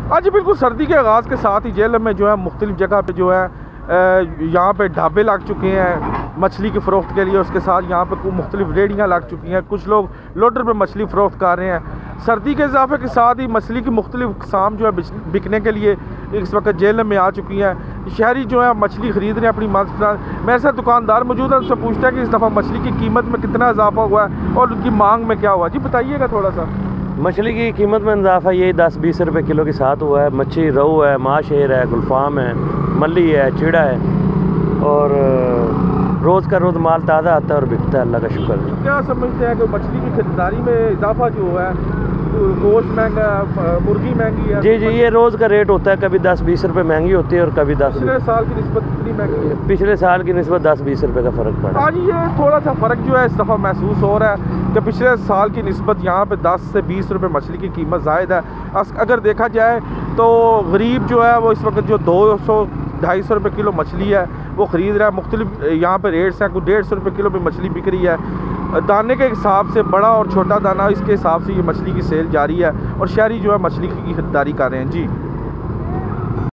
हाँ जी बिल्कुल, सर्दी के आगाज़ के साथ ही जहलम में जो है मुख्तलिफ जगह पे जो है यहाँ पे ढाबे लग चुके हैं मछली की फ़रोख्त के लिए। उसके साथ यहाँ पे मुख्तलिफ रेहड़ियाँ लग चुकी हैं, कुछ लोग लोडर पे मछली फ़रोख्त कर रहे हैं। सर्दी के इजाफे के साथ ही मछली की मुख्तलिफ इकसाम जो है बिकने के लिए इस वक्त जहलम में आ चुकी हैं। शहरी जो है मछली ख़रीद रहे हैं अपनी मनपसंद। मेरे साथ दुकानदार मौजूद है, उससे पूछते हैं कि इस दफ़ा मछली की कीमत में कितना इजाफा हुआ है और उनकी मांग में क्या हुआ। जी बताइएगा थोड़ा सा। मछली की कीमत में इजाफा यही 10-20 रुपए किलो के साथ हुआ है। मच्छी रोहू है, माशेर है, गुलफाम है, मल्ली है, चिड़ा है और रोज़ का रोज़ माल ताज़ा आता है और बिकता है, अल्लाह का शुक्र है। क्या समझते हैं कि मछली की खरीदारी में इजाफा जो है, गोश्त महंगा, मुर्गी महंगी है? जी, ये रोज़ का रेट होता है, कभी 10-20 रुपए महंगी होती है और कभी 10। पिछले साल की निस्बत कितनी महंगी है? पिछले साल की निस्बत 10-20 रुपए का फ़र्क पड़ा। हाँ जी, ये थोड़ा सा फ़र्क जो है इस दफ़ा महसूस हो रहा है कि पिछले साल की निस्बत यहाँ पे 10 से 20 रुपए मछली की कीमत ज़ायद है। अगर देखा जाए तो गरीब जो है वो इस वक्त जो 200-250 रुपये किलो मछली है वो ख़रीद रहा है। मुख्तलिफ यहाँ पे रेट्स हैं, कुछ 150 रुपये किलो भी मछली बिक रही है। दाने के हिसाब से बड़ा और छोटा दाना, इसके हिसाब से ये मछली की सेल जारी है और शहरी जो है मछली की खरीदारी कर रहे हैं। जी।